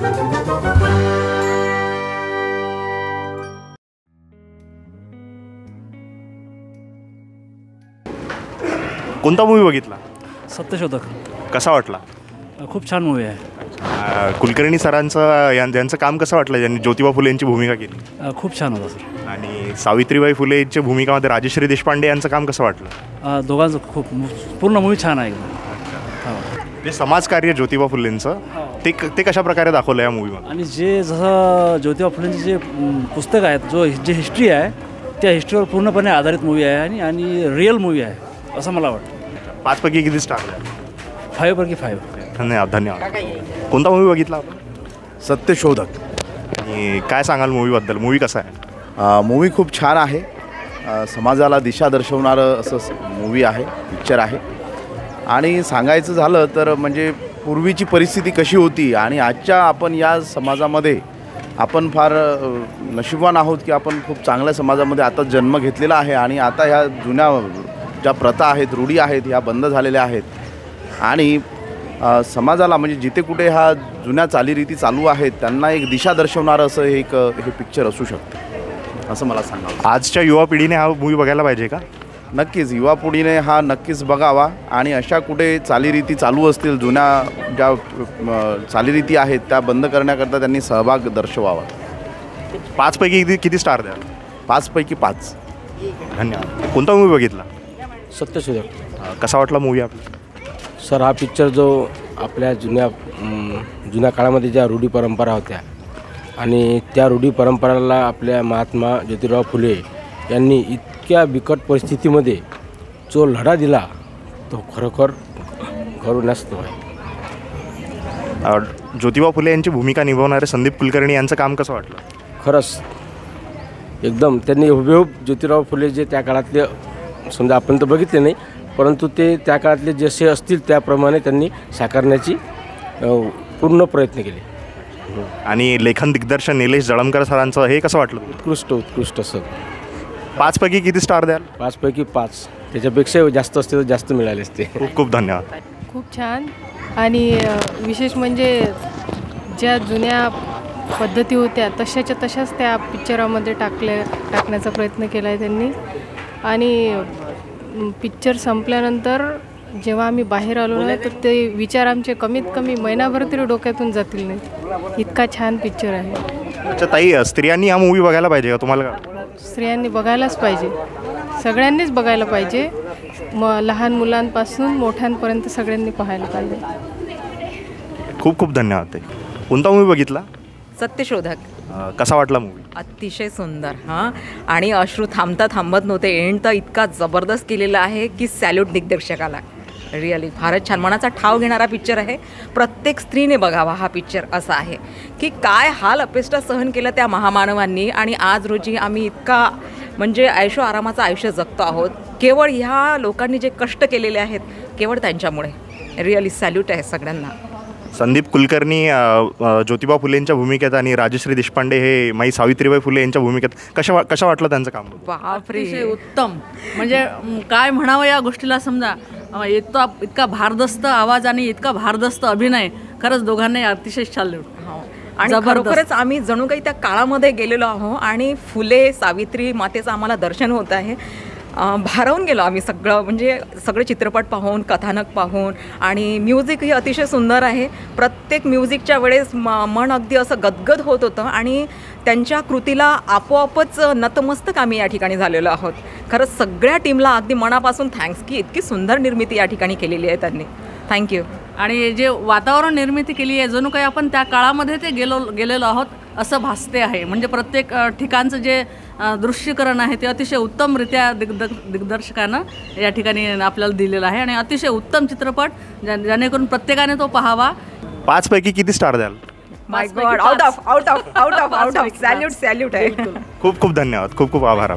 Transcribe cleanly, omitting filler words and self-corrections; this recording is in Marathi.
कोणता मूवी बघितला? सत्यशोधक. कसा वाटला? खूप छान मूवी आहे. कुलकर्णी सरांचं यांचं काम कसं वाटलं, ज्यांनी ज्योतिबा फुले यांची भूमिका केली? खूप छान होता सर. आणि सावित्रीबाई फुलेच्या भूमिकामध्ये राजश्री देशपांडे यांचं काम कसं वाटलं? दोघांचं खूप पूर्ण मूवी छान आहे एकदम. ते समाजकार्य ज्योतिबा फुलेंचं ते कशा प्रकारे दाखवलं या मूवीमध्ये? आणि जे जसं ज्योतिबा फुलेंचे जे पुस्तक आहेत, जे हिस्ट्री आहे त्या हिस्ट्रीवर पूर्णपणे आधारित मूवी आहे आणि रिअल मूवी आहे असं मला वाटतं. 5 पैकी किती स्टार द्याल? 5 पैकी 5. धन्यवाद. कोणता मूवी बघितला आपण? सत्यशोधक. आणि काय सांगाल मूवीबद्दल? मूवी कसा आहे? मूवी खूप छान आहे. समाजाला दिशा दर्शवणारं असं मूवी आहे, पिक्चर आहे. आणि सांगायचं झालं तर म्हणजे पूर्वीची परिस्थिती कशी होती आणि आजच्या आपण या समाजामध्ये आपण फार नशीबवान आहोत की आपण खूप चांगल्या समाजामध्ये आता जन्म घेतलेला आहे. आणि आता ह्या जुन्या ज्या प्रथा आहेत, रूढी आहेत, ह्या बंद झालेल्या आहेत. आणि समाजाला म्हणजे जिथे कुठे ह्या जुन्या चालीरीती चालू आहेत त्यांना एक दिशा दर्शवणारं असं हे पिक्चर असू शकतं असं मला सांगावं. आजच्या युवा पिढीने हा मूवी बघायला पाहिजे का? नक्कीच युवा पिढीने हा नक्कीच बघावा. आणि अशा कुठे चालीरीती चालू असतील, जुन्या ज्या चालीरीती आहेत त्या बंद करण्याकरता त्यांनी सहभाग दर्शवावा. 5 पैकी किती स्टार द्याल? 5 पैकी 5. धन्यवाद. कोणता मूवी बघितला? सत्यशोधक. कसा वाटला मूवी आपला? सर हा पिक्चर जो आपल्या जुन्या काळामध्ये ज्या रूढी परंपरा होत्या आणि त्या रूढी परंपराला आपल्या महात्मा ज्योतिराव फुले यांनी इतक्या बिकट परिस्थितीमध्ये जो लढा दिला तो खरोखर गौरवण्यास्थ आहे. ज्योतिबा फुले यांची भूमिका निभावणारे संदीप कुलकर्णी यांचं काम कसं वाटलं? खरंच एकदम त्यांनी हुबेहूब ज्योतिराव फुले जे त्या काळातले समजा आपण तर बघितले नाही परंतु ते त्या काळातले जसे असतील त्याप्रमाणे त्यांनी साकारण्याची पूर्ण प्रयत्न केले. आणि लेखन दिग्दर्शन निलेश जळमकर सरांचं हे कसं वाटलं? उत्कृष्ट सर. 5 पैकी किती स्टार द्याल? 5 पैकी 5. त्याच्यापेक्षा जास्त असते तर जास्त मिळाले असते. खूप खूप धन्यवाद. खूप छान. आणि विशेष म्हणजे ज्या जुन्या पद्धती होत्या तशाच्या तशाच त्या पिक्चरामध्ये टाकण्याचा प्रयत्न केला आहे त्यांनी. आणि पिक्चर संपल्यानंतर जेव्हा आम्ही बाहेर आलो ना तर ते विचार आमचे कमीत कमी महिनाभर तरी डोक्यातून जातील नाही, इतका छान पिक्चर आहे. अच्छा ताई, स्त्रियांनी हा मूवी बघायला पाहिजे का तुम्हाला का? स्त्रियांनी बघायलाच पाहिजे, सगळ्यांनीच बघायला पाहिजे. लहान मुलांपासून मोठ्यांपर्यंत सगळ्यांनी पाहायला पाहिजे. खूप खूप धन्यवाद ताई. कोणता मूवी बघितला? सत्यशोधक. कसा वाटला मूवी? अतिशय सुंदर. हां, आणि अश्रू थांबत नव्हते. एंड तर इतका जबरदस्त केलेला आहे की सॅल्यूट दिग्दर्शकाला. रिअली फारच छान, मनाचा ठाव घेणारा पिक्चर आहे. प्रत्येक स्त्रीने बघावा हा पिक्चर. असा आहे की काय हाल अपेष्ट सहन केलं त्या महामानवांनी आणि आज रोजी आम्ही इतका म्हणजे ऐशो आरामाचं आयुष्य जगतो आहोत केवळ ह्या लोकांनी जे कष्ट केलेले आहेत केवळ त्यांच्यामुळे. रिअली सॅल्यूट आहे सगळ्यांना. संदीप कुलकर्णी ज्योतिबा फुलेंच्या भूमिकेत आणि राजश्री देशपांडे हे माई सावित्रीबाई फुले यांच्या भूमिकेत कशा वाटलं त्यांचं काम? बापरे, उत्तम. म्हणजे काय म्हणावं या गोष्टीला. समजा इतका भारदस्त आवाज आणि इतका भारदस्त अभिनय, खरंच दोघांनाही अतिशय चालले. आणि खरोखरच आम्ही जणू काही त्या काळामध्ये गेलेलो आहोत आणि फुले सावित्री मातेचं आम्हाला दर्शन होत आहे. भारावून गेलो आम्ही सगळं, म्हणजे सगळे चित्रपट पाहून, कथानक पाहून. आणि म्युझिकही अतिशय सुंदर आहे. प्रत्येक म्युझिकच्या वेळेस मन अगदी असं गदगद होत होतं आणि त्यांच्या कृतीला आपोआपच नतमस्तक आम्ही या ठिकाणी झालेलो आहोत. खरंच सगळ्या टीमला अगदी मनापासून थँक्स की इतकी सुंदर निर्मिती या ठिकाणी केलेली आहे त्यांनी. थँक्यू. आणि जे वातावरण निर्मिती केली आहे जणू काही आपण त्या काळामध्ये ते गेलेलो आहोत असं भासते आहे. म्हणजे प्रत्येक ठिकाणचं जे दृश्यकरण आहे ते अतिशय उत्तमरित्या दिग्दर्शकानं या ठिकाणी आपल्याला दिलेलं आहे आणि अतिशय उत्तम चित्रपट जेणेकरून प्रत्येकाने तो पाहावा. 5 पैकी किती स्टार द्याल? माय गॉड, आउट ऑफ सॅल्यूट आहे. खूप खूप धन्यवाद. खूप खूप आभार.